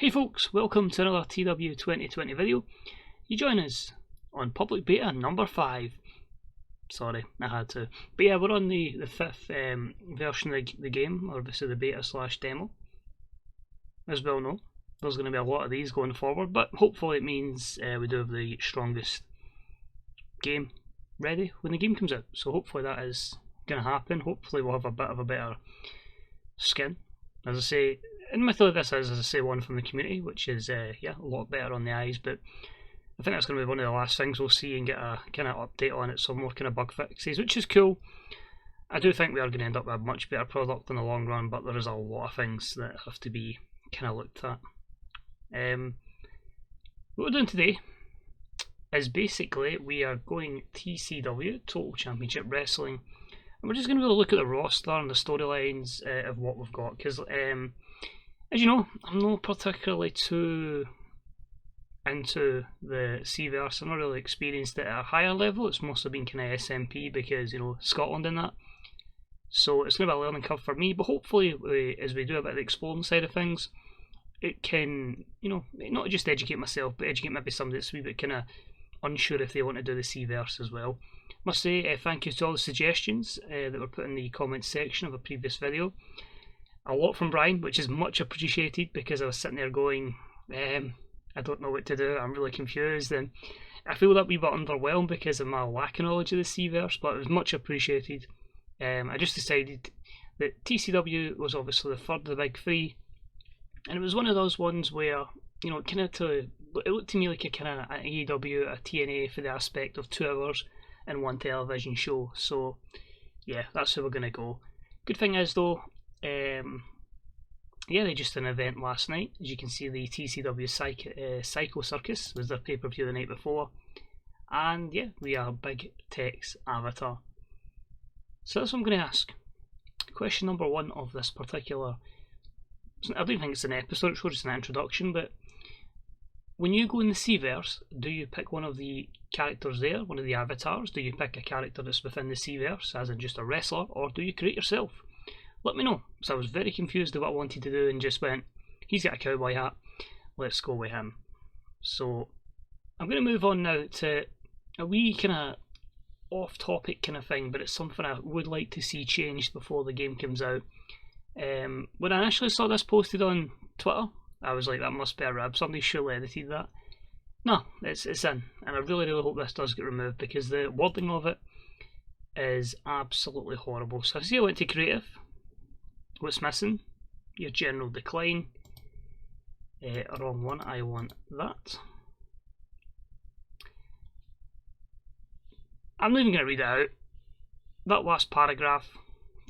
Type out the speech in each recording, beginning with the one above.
Hey folks, welcome to another TEW2020 video. You join us on public beta number 5. Sorry, I had to. But yeah, we're on the 5th version of the game, or obviously the beta slash demo. As we all know, there's going to be a lot of these going forward, but hopefully it means we do have the strongest game ready when the game comes out. So hopefully that is going to happen. Hopefully we'll have a bit of a better skin. As I say, admittedly this is, as I say, one from the community, which is a lot better on the eyes, but I think that's going to be one of the last things we'll see and get a kind of update on it, some more kind of bug fixes, which is cool. I do think we are going to end up with a much better product in the long run, but there is a lot of things that have to be kind of looked at. What we're doing today is basically we are going TCW, Total Championship Wrestling, and we're just going to look at the roster and the storylines of what we've got, because as you know, I'm not particularly too into the C-verse. I've not really experienced it at a higher level. It's mostly been kind of SMP because, you know, Scotland and that. So it's going to be a learning curve for me, but hopefully as we do a bit of the exploring side of things, it can, you know, not just educate myself, but educate maybe somebody that's a wee bit kind of unsure if they want to do the C-verse as well. Must say thank you to all the suggestions that were put in the comments section of a previous video. A lot from Brian, which is much appreciated, because I was sitting there going, I don't know what to do, I'm really confused, and I feel that wee bit underwhelmed because of my lack of knowledge of the C-verse, but it was much appreciated. I just decided that TCW was obviously the third of the big three, and it was one of those ones where, you know, it looked to me like a kind of an AEW, a TNA for the aspect of 2 hours and one television show. So yeah, that's how we're going to go. Good thing is though, they just had an event last night. As you can see, the TCW Psycho Circus was their pay-per-view the night before, and yeah, we are Big Tech's Avatar. So that's what I'm going to ask. Question number 1 of this particular, I don't think it's an episode, it's just an introduction, but when you go in the C-verse, do you pick one of the characters there, one of the avatars? Do you pick a character that's within the C-verse, as in just a wrestler, or do you create yourself? Let me know. So I was very confused about what I wanted to do and just went, he's got a cowboy hat, let's go with him. So I'm going to move on now to a wee kind of off-topic kind of thing, but it's something I would like to see changed before the game comes out. When I initially saw this posted on Twitter, I was like, that must be a rib, somebody surely edited that. No, it's in, and I really hope this does get removed, because the wording of it is absolutely horrible. So I see I went to creative. What's missing? Your general decline. Wrong one, I want that. I'm not even going to read it out. That last paragraph,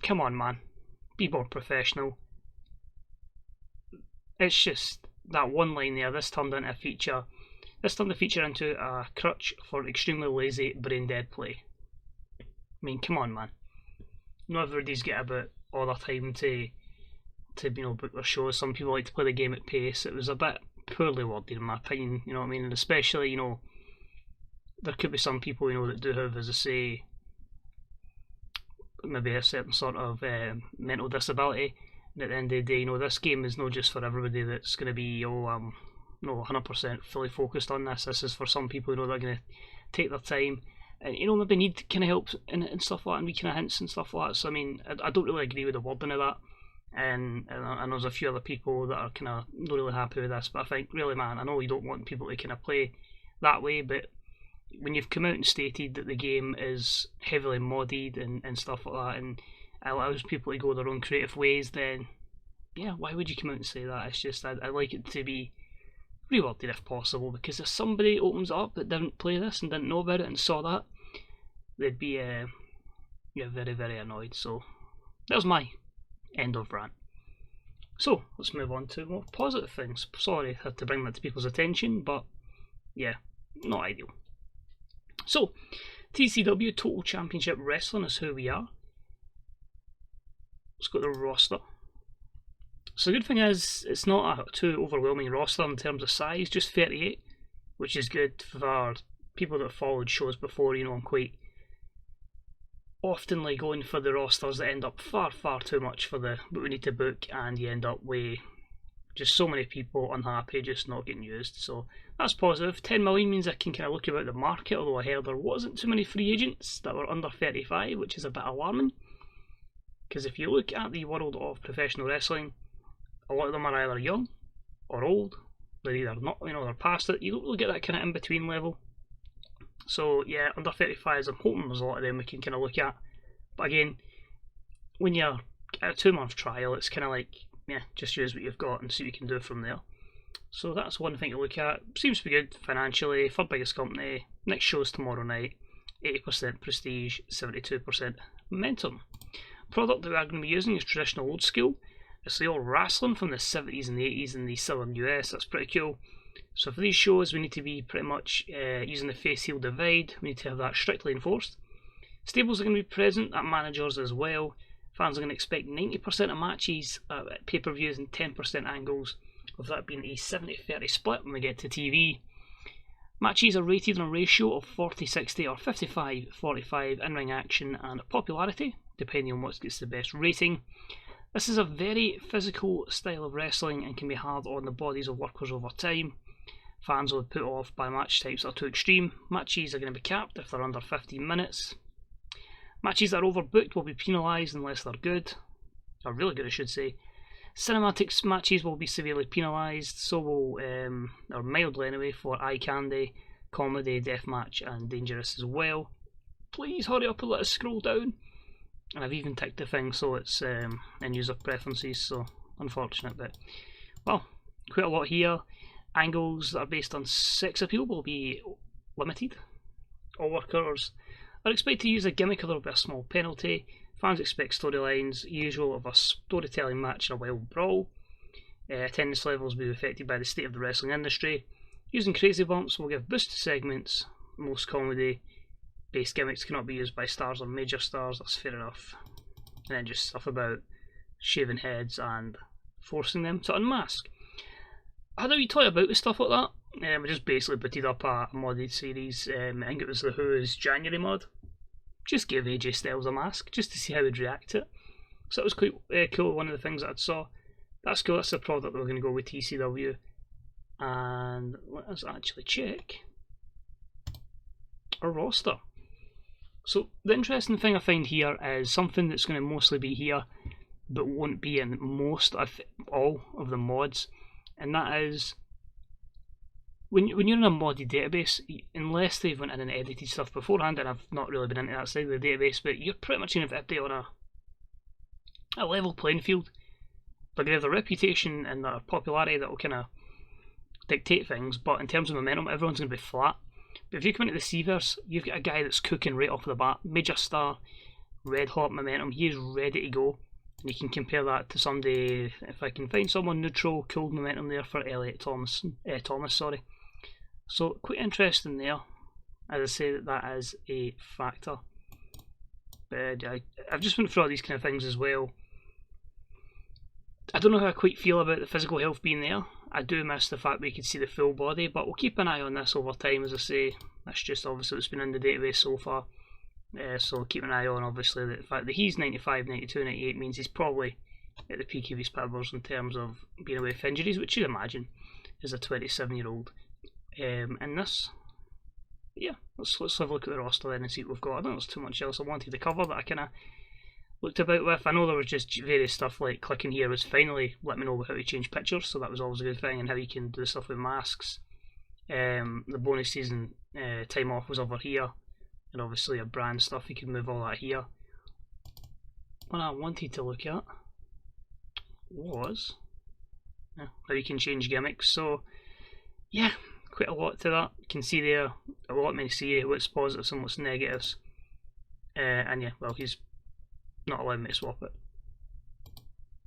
come on man, be more professional. It's just that one line there, this turned into a feature. This turned the feature into a crutch for extremely lazy, brain dead play. I mean, come on man. Not everybody's got about all their time to book their shows. Some people like to play the game at pace. It was a bit poorly worded in my opinion, you know what I mean? And especially, you know, there could be some people, you know, that do have, as I say, maybe a certain sort of mental disability. And at the end of the day, you know, this game is not just for everybody that's going to be, 100% fully focused on this. This is for some people, you know, that are going to take their time and, you know, maybe need kind of help and stuff like that, and we kind of hints and stuff like that. So I mean, I don't really agree with the wording of that, and there's a few other people that are kind of not really happy with this. But I think, really man, I know you don't want people to kind of play that way, but when you've come out and stated that the game is heavily modded and stuff like that, and allows people to go their own creative ways, then yeah, why would you come out and say that? It's just, I like it to be reworded if possible, because if somebody opens it up that didn't play this and didn't know about it and saw that, they'd be very annoyed. So there's my end of rant. So let's move on to more positive things. Sorry I had to bring that to people's attention, but yeah, not ideal. So TCW, Total Championship Wrestling, is who we are. Let's go to the roster. So the good thing is, it's not a too overwhelming roster in terms of size, just 38, which is good for people that have followed shows before. You know, I'm quite oftenly going for the rosters that end up far too much for what we need to book, and you end up with Just so many people unhappy, just not getting used. So that's positive. 10 million means I can kind of look about the market, although I heard there wasn't too many free agents that were under 35, which is a bit alarming. Because if you look at the world of professional wrestling, a lot of them are either young or old. They're either not, they're past it. You don't really get that kind of in between level. So yeah, under 35s, I'm hoping there's a lot of them we can kind of look at. But again, when you're at a 2-month trial, it's kind of like, yeah, just use what you've got and see what you can do from there. So that's one thing to look at. Seems to be good financially. Third biggest company. Next show's tomorrow night. 80% prestige, 72% momentum. Product that we're going to be using is traditional old school. It's the old wrestling from the 70s and the 80s in the southern US. That's pretty cool. So for these shows, we need to be pretty much using the face-heel divide. We need to have that strictly enforced. Stables are going to be present at managers as well. Fans are going to expect 90% of matches at pay-per-views and 10% angles, with that being a 70-30 split when we get to TV. Matches are rated on a ratio of 40-60 or 55-45 in-ring action and popularity, depending on what gets the best rating. This is a very physical style of wrestling and can be hard on the bodies of workers over time. Fans will be put off by match types that are too extreme. Matches are going to be capped if they're under 15 minutes. Matches that are overbooked will be penalised unless they're good, or really good I should say. Cinematics matches will be severely penalised, so will, or mildly anyway, for eye candy, comedy, deathmatch and dangerous as well. Please hurry up and let us scroll down. And I've even ticked the thing so it's in user preferences, so unfortunate, but well, quite a lot here. Angles that are based on sex appeal will be limited. All workers are expected to use a gimmick or there will be a small penalty. Fans expect storylines, usual of a storytelling match and a wild brawl. Attendance levels will be affected by the state of the wrestling industry. Using crazy bumps will give boost to segments. Most comedy-based gimmicks cannot be used by stars or major stars, that's fair enough. And then just stuff about shaving heads and forcing them to unmask. I had a wee toy about with stuff like that. I just basically booted up a modded series. I think it was the Who's January mod. Just gave AJ Styles a mask just to see how he'd react to it. So that was quite cool. One of the things that I saw. That's cool. That's the product that we're going to go with TCW. And let us actually check our roster. So the interesting thing I find here is something that's going to mostly be here, but won't be in most of all of the mods. And that is, when you're in a modded database, unless they've went in and edited stuff beforehand, and I've not really been into that side of the database, but you're pretty much going to have to update on a level playing field. They're going to have the reputation and their popularity that will kind of dictate things, but in terms of momentum, everyone's going to be flat. But if you come into the Cverse, you've got a guy that's cooking right off the bat, major star, red hot momentum, he is ready to go. And you can compare that to somebody, if I can find someone neutral, cool momentum there for Elliot Thomas. So quite interesting there. As I say, that is a factor. But I've just went through all these kind of things as well. I don't know how I quite feel about the physical health being there. I do miss the fact we could see the full body, but we'll keep an eye on this over time. As I say, that's just obviously what's been in the database so far. So keep an eye on obviously the fact that he's 95, 92, 98 means he's probably at the peak of his powers in terms of being away with injuries, which you'd imagine is a 27-year-old. In this, yeah, let's have a look at the roster then and see what we've got. I don't think there's too much else I wanted to cover that I kind of looked about with. I know there was just various stuff like clicking here was finally let me know how to change pictures, so that was always a good thing, and how you can do stuff with masks. The bonus season time off was over here. And obviously a brand stuff, you can move all that here. What I wanted to look at was how you can change gimmicks. So yeah, quite a lot to that. You can see there a lot many see what's positives and what's negatives. And yeah, well, he's not allowing me to swap it.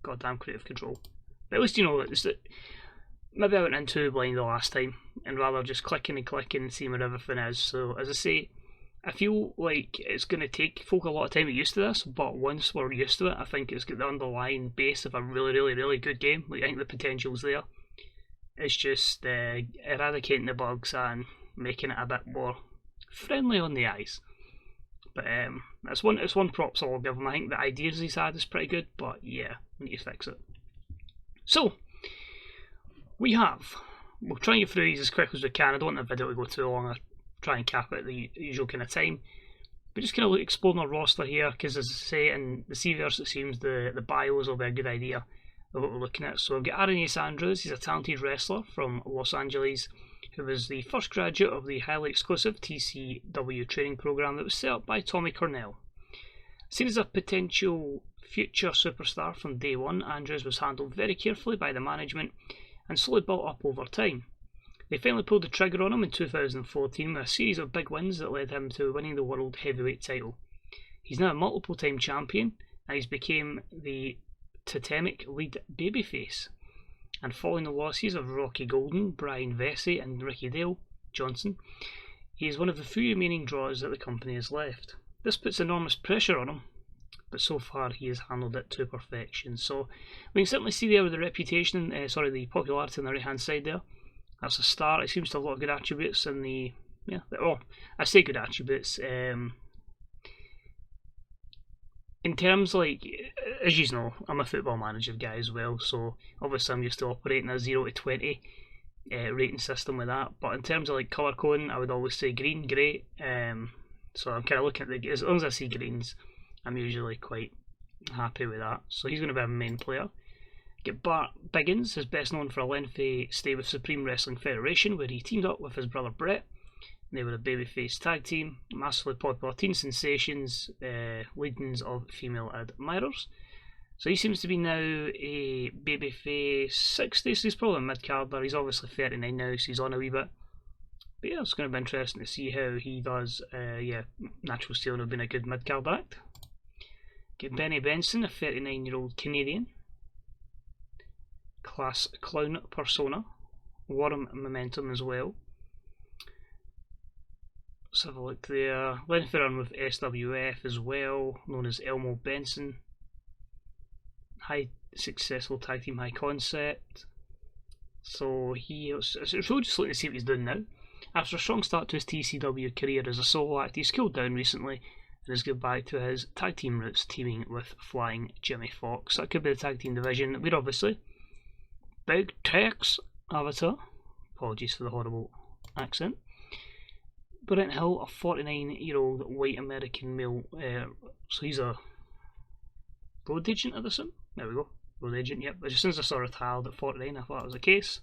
Goddamn creative control. But at least you know that maybe I went in too blind the last time, and rather just clicking and seeing where everything is. So as I say, I feel like it's going to take folk a lot of time to get used to this, but once we're used to it, I think it's got the underlying base of a really good game. Like, I think the potential's there. It's just eradicating the bugs and making it a bit more friendly on the eyes. But it's one props I'll give him. I think the ideas he's had is pretty good, but yeah, we need to fix it. So, we have. We'll try and get through these as quick as we can. I don't want the video to go too long. I'll try and cap it at the usual kind of time. But just kind of exploring our roster here, because as I say, in the CVerse it seems the bios will be a good idea of what we're looking at. So we've got Adonis Andrews. He's a talented wrestler from Los Angeles who was the first graduate of the highly exclusive TCW training program that was set up by Tommy Cornell. Seen as a potential future superstar from day one, Andrews was handled very carefully by the management and slowly built up over time. They finally pulled the trigger on him in 2014 with a series of big wins that led him to winning the World Heavyweight title. He's now a multiple-time champion and he's become the totemic lead babyface. And following the losses of Rocky Golden, Brian Vesey and Ricky Dale Johnson, he is one of the few remaining draws that the company has left. This puts enormous pressure on him, but so far he has handled it to perfection. So we can certainly see there with the reputation, the popularity on the right hand side there. That's a start. It seems to have a lot of good attributes in the, I say good attributes. In terms as you know, I'm a football manager guy as well, so obviously I'm used to operating a 0 to 20 rating system with that. But in terms of colour coding, I would always say green, grey. So I'm kind of looking at as long as I see greens, I'm usually quite happy with that. So he's going to be a main player. Get Bart Biggins, is best known for a lengthy stay with Supreme Wrestling Federation, where he teamed up with his brother Brett. They were a babyface tag team, massively popular teen sensations, legions of female admirers. So he seems to be now a babyface 60, so he's probably a mid-carder. He's obviously 39 now, so he's on a wee bit. But yeah, it's going to be interesting to see how he does. Natural Steel would have been a good mid-card act. Get Benny Benson, a 39-year-old Canadian. Class clown persona. Warm momentum as well. Let's have a look there. Lengthy run with SWF as well, known as Elmo Benson. High successful tag team, high concept. So it's really just looking to see what he's doing now. After a strong start to his TCW career as a solo act, he's cooled down recently and has gone back to his tag team roots, teaming with Flying Jimmy Fox. That could be the tag team division. We're obviously Big Tex Avatar. Apologies for the horrible accent. Brent Hill, a 49-year-old white American male. So he's a road agent, I assume. There we go. Road agent, yep. But as soon as I saw retired at 49, I thought that was the case.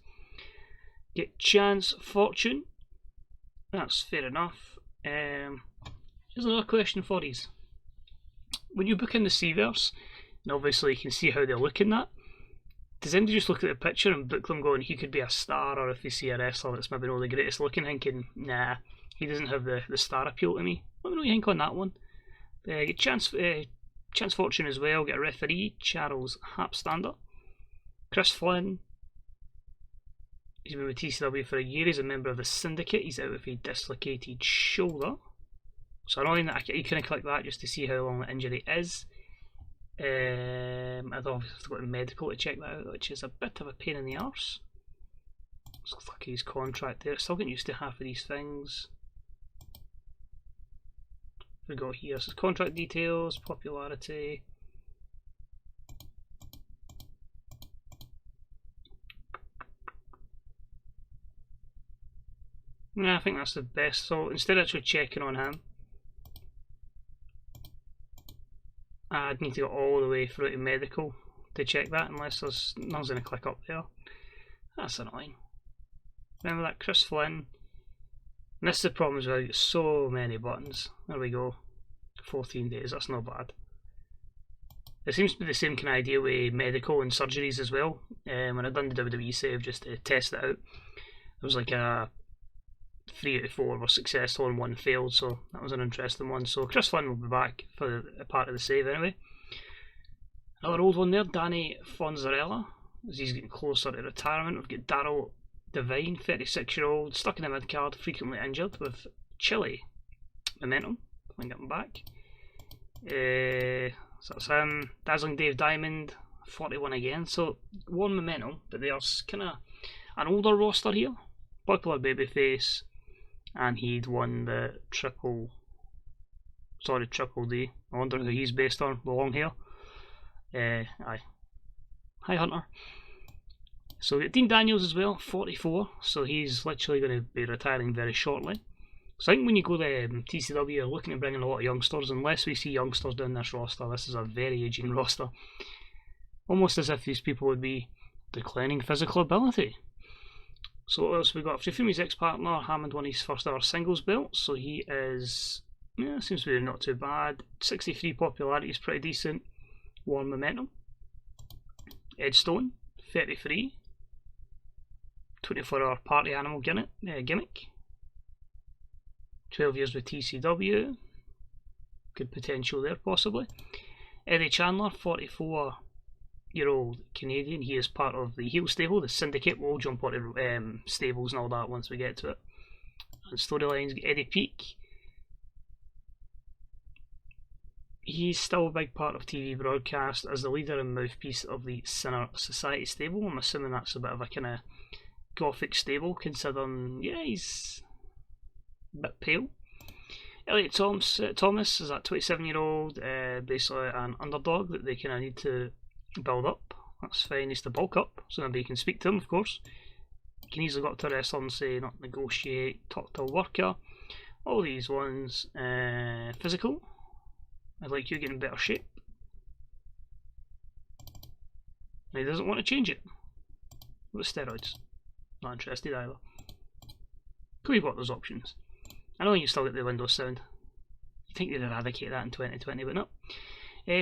Get Chance Fortune. That's fair enough. Here's another question for you. When you book in the CVerse, and obviously you can see how they're looking at, does anybody just look at the picture and book them going, he could be a star, or if they see a wrestler that's maybe not the greatest looking, thinking, nah, he doesn't have the star appeal to me? Let me know what you think on that one. Get Chance Fortune as well, get a referee, Charles Hapstander. Chris Flynn, he's been with TCW for a year, he's a member of the Syndicate, he's out with a dislocated shoulder. So annoying that you kind of click that just to see how long the injury is. I'd obviously have to go to medical to check that out, which is a bit of a pain in the arse. Looks like his contract there, still getting used to half of these things. We got here, so contract details, popularity. Yeah, I think that's the best. So instead of actually checking on him, I'd need to go all the way through to medical to check that, unless there's nothing's going to click up there. That's annoying. Remember that Chris Flynn. And this is the problem as well, you get so many buttons. There we go. 14 days, that's not bad. It seems to be the same kind of idea with medical and surgeries as well. When I'd done the WWE save just to test it out, there was like a 3 out of 4 were successful and 1 failed, so that was an interesting one. So Chris Flynn will be back for a part of the save anyway. Another old one there, Danny Fonzarella, as he's getting closer to retirement. We've got Daryl Devine, 36-year-old, stuck in the mid-card, frequently injured with Chile momentum. I can get him back. So that's him. Dazzling Dave Diamond, 41 again. So one momentum, but there's kind of an older roster here. Popular babyface, and he'd won the Triple D. I wonder who he's based on. The long hair. Aye. Hi Hunter. So we've got Dean Daniels as well, 44, so he's literally going to be retiring very shortly. So I think when you go to TCW, you're looking to bring in a lot of youngsters. Unless we see youngsters down this roster, this is a very aging roster. Almost as if these people would be declining physical ability. So what else we got? Fumi's ex-partner, Hammond won his first ever singles belt, so he is, yeah, seems to be not too bad. 63 popularity is pretty decent. Warm momentum. Ed Stone, 33. 24-hour party animal gimmick. 12 years with TCW. Good potential there, possibly. Eddie Chandler, 44-year-old Canadian. He is part of the heel stable, the Syndicate. We'll jump onto stables and all that once we get to it. And storylines, Eddie Peak. He's still a big part of TV broadcast as the leader and mouthpiece of the Sinner Society stable. I'm assuming that's a bit of a kind of gothic stable, considering, yeah, he's a bit pale. Elliot Thomas is that 27-year-old, basically an underdog that they kind of need to build up. That's fine, he needs to bulk up, so nobody can speak to him, of course. You can easily go up to a wrestler and say, not negotiate, talk to a worker. All these ones, physical. I'd like you to get in better shape. And he doesn't want to change it. With steroids. Not interested either. Cool, you've got those options. I know you still get the Windows sound. You think they'd eradicate that in 2020, but no.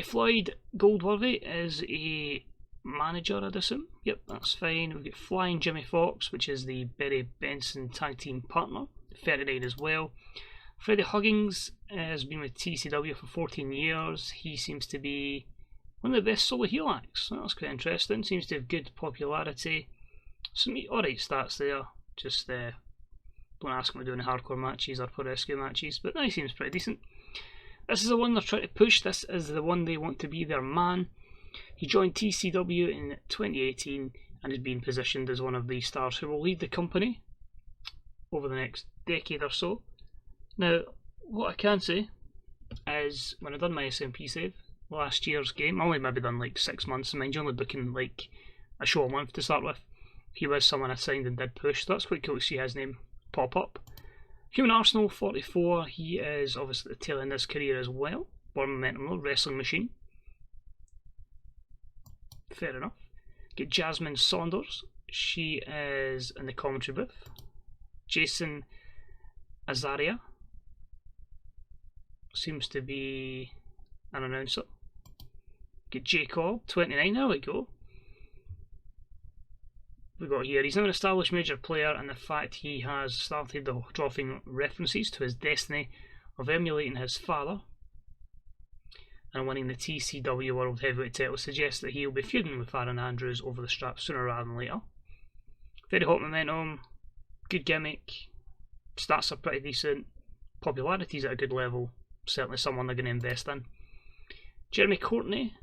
Floyd Goldworthy is a manager, I'd assume. Yep, that's fine. We've got Flying Jimmy Fox, which is the Berry Benson tag team partner. 39 as well. Freddie Huggins has been with TCW for 14 years. He seems to be one of the best solo heel acts. That's quite interesting. Seems to have good popularity. Some alright stats there. Just don't ask him to do any hardcore matches or pro rescue matches, but no, he seems pretty decent. This is the one they're trying to push. This is the one they want to be their man. He joined TCW in 2018 and is being positioned as one of the stars who will lead the company over the next decade or so. Now, what I can say is, when I done my SMP save, last year's game, I only maybe done like 6 months, and mind you, only booking like a show a month to start with. He was someone I signed and did push, so that's quite cool to see his name pop up. Human Arsenal, 44, he is obviously at the tail end of his career as well. Born Momentum, wrestling machine. Fair enough. Get Jasmine Saunders, she is in the commentary booth. Jason Azaria seems to be an announcer. Get Jacob, 29, there we go. We got here, he's now an established major player, and the fact he has started dropping references to his destiny of emulating his father and winning the TCW World Heavyweight title suggests that he'll be feuding with Aaron Andrews over the strap sooner rather than later. Very hot momentum, good gimmick, stats are pretty decent, popularity's at a good level, certainly someone they're going to invest in. Jeremy Courtney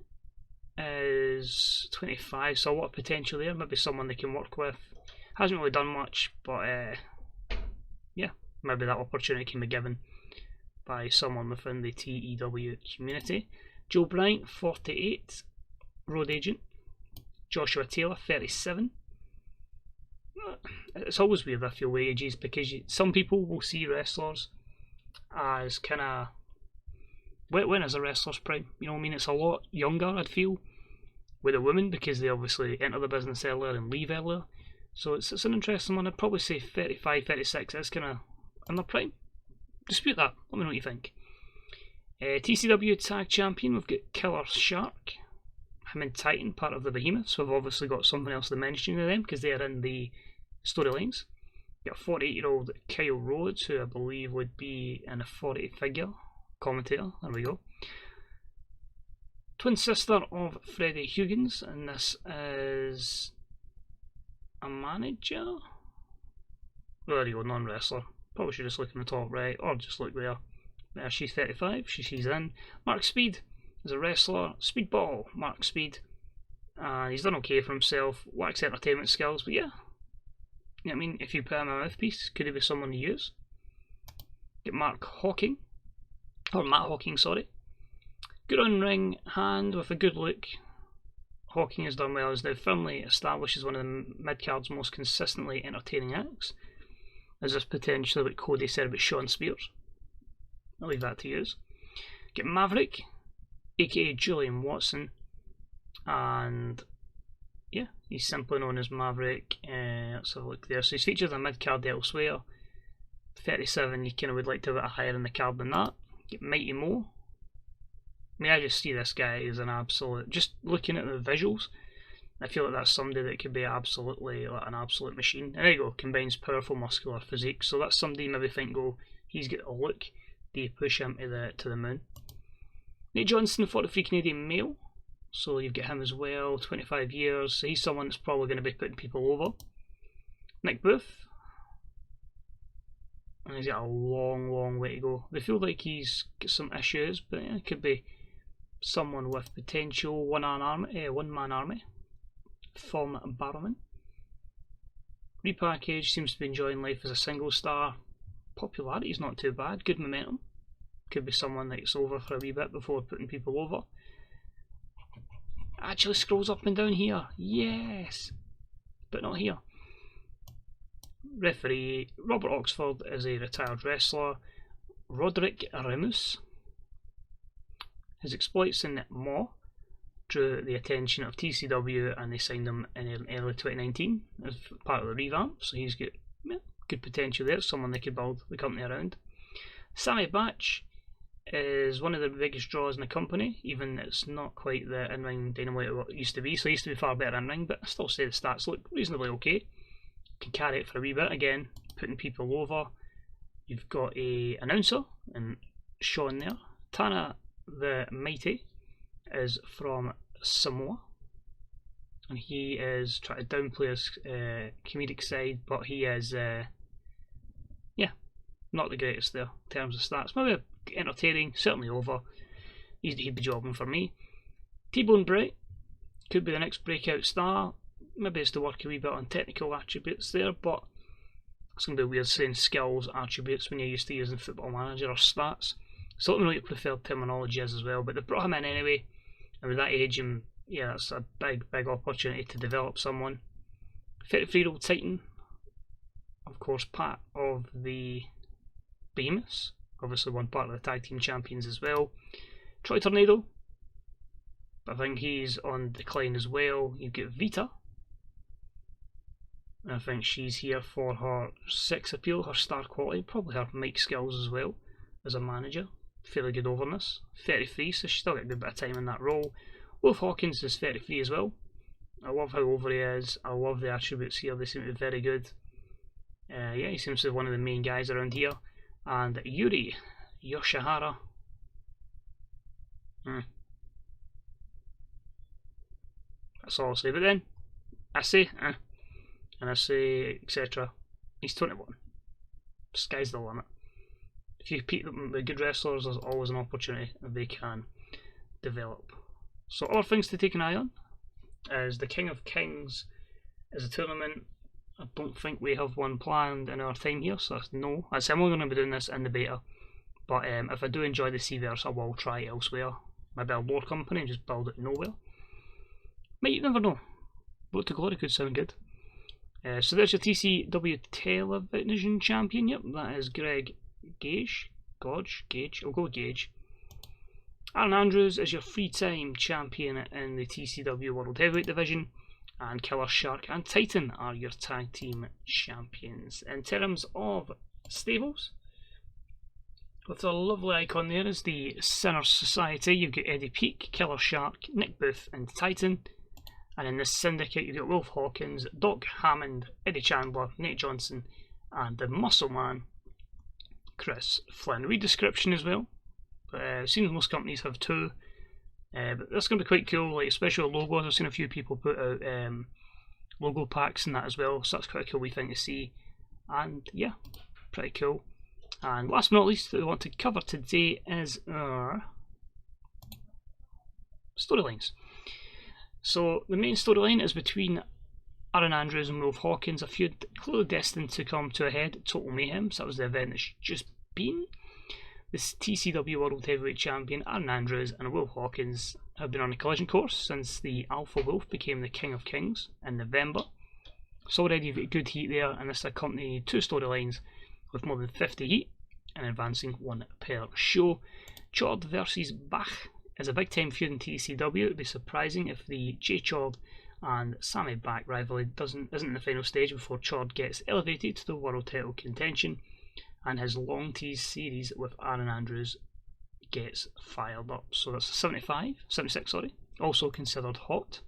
is 25, so a lot of potential there, maybe someone they can work with. Hasn't really done much, but yeah, maybe that opportunity can be given by someone within the TEW community. Joe Bryant, 48, road agent. Joshua Taylor, 37. It's always weird, I feel, with ages, because some people will see wrestlers as kind of, when is a wrestler's prime? You know what I mean? It's a lot younger, I'd feel, with a woman, because they obviously enter the business earlier and leave earlier. So it's an interesting one. I'd probably say 35, 36 is kind of in their prime. Dispute that. Let me know what you think. TCW Tag Champion, we've got Killer Shark. Him and Titan, part of the Behemoths. We've obviously got something else to mention to them because they are in the storylines. We've got 48-year-old Kyle Rhodes, who I believe would be in a 40 figure commentator. There we go. Twin sister of Freddie Huggins, and this is a manager? There you go, non-wrestler. Probably should just look in the top right, or just look there. She's 35, she's in. Mark Speed is a wrestler. Speedball, Mark Speed. He's done okay for himself. Lacks entertainment skills, but yeah. I mean, if you put him in a mouthpiece, could he be someone to use? Get Mark Hawking. Or Matt Hawking, sorry. Good on ring hand with a good look. Hawking has done well, is now firmly established as one of the mid-card's most consistently entertaining acts. Is this potentially what Cody said about Sean Spears? I'll leave that to you. Get Maverick, aka Julian Watson, and yeah, he's simply known as Maverick. Let's have a look there. So he's featured in mid-card elsewhere. 37, you kind of would like to have it higher in the card than that. Get Mighty Mo. I mean, I just see this guy as an absolute, just looking at the visuals, I feel like that's somebody that could be absolutely like an absolute machine. And there you go, combines powerful muscular physique. So that's somebody you maybe think, go, he's got a look. Do you push him to the moon? Nate Johnson, 43 Canadian male. So you've got him as well, 25 years. So he's someone that's probably going to be putting people over. Nick Booth. And he's got a long way to go. They feel like he's got some issues, but yeah, it could be someone with potential. One-man army. Thom Barrowman. Repackaged, seems to be enjoying life as a single star. Popularity's not too bad, good momentum. Could be someone that's over for a wee bit before putting people over. Actually scrolls up and down here, yes, but not here. Referee, Robert Oxford is a retired wrestler. Roderick Remus. His exploits in Maw drew the attention of TCW and they signed him in early 2019 as part of the revamp, so he's got good potential there, someone they could build the company around. Sammy Batch is one of the biggest draws in the company, even it's not quite the in-ring dynamite it used to be, so it used to be far better in-ring, but I still say the stats look reasonably okay. Can carry it for a wee bit, again, putting people over. You've got a announcer, and Sean there. Tana the Mighty is from Samoa, and he is trying to downplay his comedic side, but he is, not the greatest there in terms of stats. Maybe entertaining, certainly over. He'd be jobbing for me. T-Bone Bright could be the next breakout star. Maybe it's to work a wee bit on technical attributes there, but it's going to be weird saying skills, attributes when you're used to using Football Manager or stats. So let me know what your preferred terminology is as well, but they brought him in anyway, and with that age, yeah, that's a big opportunity to develop someone. 33-year-old Titan, of course, part of the Behemoths, obviously one part of the Tag Team Champions as well. Troy Tornado, but I think he's on decline as well. You've got Vita, and I think she's here for her sex appeal, her star quality, probably her mic skills as well as a manager. Fairly good overness. 33, so she's still got a good bit of time in that role. Wolf Hawkins is 33 as well. I love how over he is. I love the attributes here, they seem to be very good. Yeah, he seems to be one of the main guys around here. And Yuri Yoshihara. That's all I'll say. But then, I say, and I say, etc. He's 21. Sky's the limit. If you compete with good wrestlers, there's always an opportunity that they can develop. So other things to take an eye on is the King of Kings is a tournament. I don't think we have one planned in our time here, so no. I'm only going to be doing this in the beta, but if I do enjoy the Seaverse, I will try it elsewhere. Maybe a lore company and just build it nowhere. You never know. Road to Glory could sound good. So there's your TCW Television Champion. Yep, that is Greg Gage. Gage. I'll go with Gage. Aaron Andrews is your free-time champion in the TCW World Heavyweight Division. And Killer Shark and Titan are your tag team champions. In terms of stables, with a lovely icon there is the Sinner Society. You've got Eddie Peak, Killer Shark, Nick Booth and Titan. And in this syndicate you've got Wolf Hawkins, Doc Hammond, Eddie Chandler, Nate Johnson and the Muscle Man, Chris Flynn. Read description as well. It seems most companies have two. But that's going to be quite cool, like especially logos. I've seen a few people put out logo packs and that as well, so that's quite a cool wee thing to see. And yeah, pretty cool. And last but not least, what we want to cover today is our storylines. So the main storyline is between Aaron Andrews and Wolf Hawkins, a feud clearly destined to come to a head at Total Mayhem. So that was the event that's just been. This TCW World Heavyweight Champion Aaron Andrews and Wolf Hawkins have been on a collision course since the Alpha Wolf became the King of Kings in November. So already you've got a good heat there, and this accompanied 2 storylines with more than 50 heat and advancing 1 per show. Chord versus Bach is a big time feud in TCW. It would be surprising if the J Chord and Sammy Bach rivalry isn't in the final stage before Chord gets elevated to the world title contention and his long tease series with Aaron Andrews gets fired up. So that's 76, also considered hot.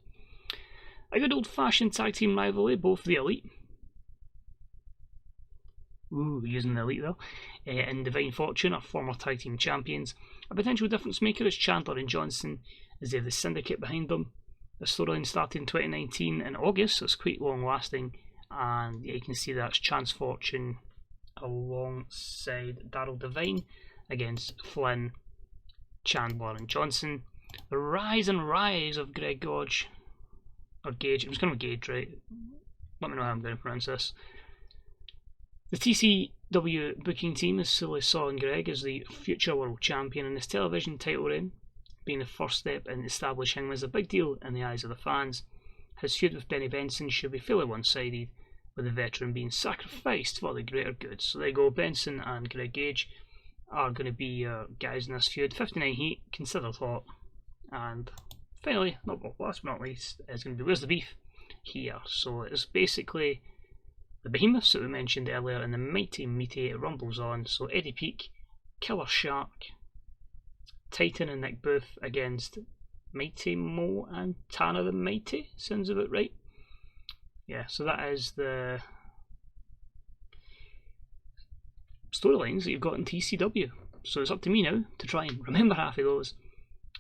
A good old fashioned tag team rivalry, both the Elite, using the Elite there, and Divine Fortune are former tag team champions. A potential difference maker is Chandler and Johnson, as they have the Syndicate behind them. The storyline started in 2019 in August, so it's quite long lasting, and yeah, you can see that's Chance Fortune alongside Daryl Divine against Flynn, Chandler and Johnson. The rise of Greg Gage, I'm just going to Gage, right? Let me know how I'm going to pronounce this. The TCW booking team is solely sawing Greg as the future world champion, and his television title reign being the first step in establishing him as a big deal in the eyes of the fans. His feud with Benny Benson should be fairly one-sided, with the veteran being sacrificed for the greater good. So there you go, Benson and Greg Gage are going to be guys in this feud. 59 heat, considered hot. And finally, last but not least, is going to be Where's the Beef here. So it's basically the behemoths that we mentioned earlier and the mighty meaty rumbles on. So Eddie Peak, Killer Shark, Titan and Nick Booth against Mighty Mo and Tana the Mighty. Sounds about right. Yeah, so that is the storylines that you've got in TCW. So it's up to me now to try and remember half of those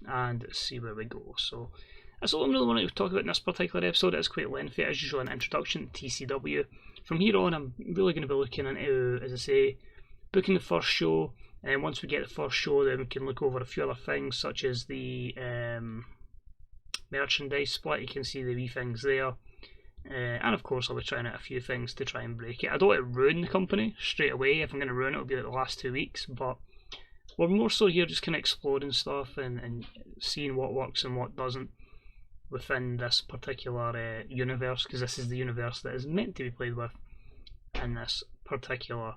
and see where we go. So that's all I'm really wanting to talk about in this particular episode. It's quite lengthy, as usual, an introduction to TCW. From here on, I'm really going to be looking into, as I say, booking the first show, and once we get the first show, then we can look over a few other things, such as the merchandise split. You can see the wee things there. And of course I'll be trying out a few things to try and break it. I don't want to ruin the company straight away. If I'm going to ruin it, it'll be like the last 2 weeks, but we're more so here just kind of exploring stuff and seeing what works and what doesn't within this particular universe, because this is the universe that is meant to be played with in this particular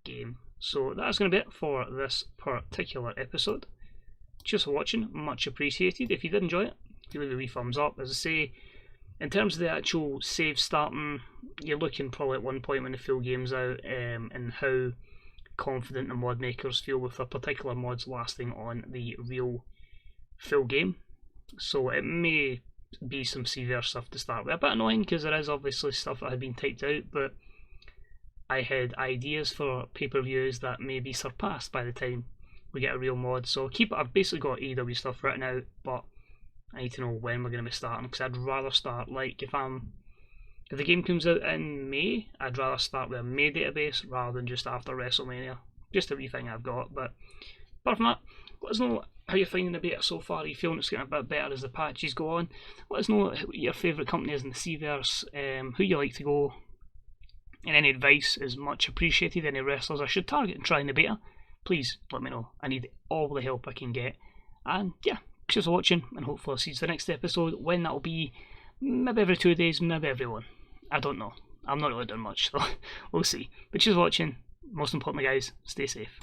game. So that's going to be it for this particular episode. Cheers for watching, much appreciated. If you did enjoy it, if you leave a wee thumbs up. As I say, in terms of the actual save starting, you're looking probably at one point when the full game's out, and how confident the mod makers feel with their particular mods lasting on the real full game. So it may be some severe stuff to start with. A bit annoying because there is obviously stuff that had been typed out, but I had ideas for pay-per-views that may be surpassed by the time we get a real mod. So I've basically got AEW stuff written out, but I need to know when we're going to be starting, because I'd rather start, like, if the game comes out in May, I'd rather start with a May database rather than just after WrestleMania. Just a wee thing I've got. But apart from that, let us know how you're finding the beta so far. Are you feeling it's getting a bit better as the patches go on? Let us know what your favourite company is in the Cverse, who you like to go, and any advice is much appreciated. Any wrestlers I should target and try in the beta, please let me know. I need all the help I can get. And yeah, cheers for watching, and hopefully I'll see you to the next episode. When that'll be, maybe every 2 days, maybe every one. I don't know. I'm not really doing much, so we'll see. But cheers for watching. Most importantly, guys, stay safe.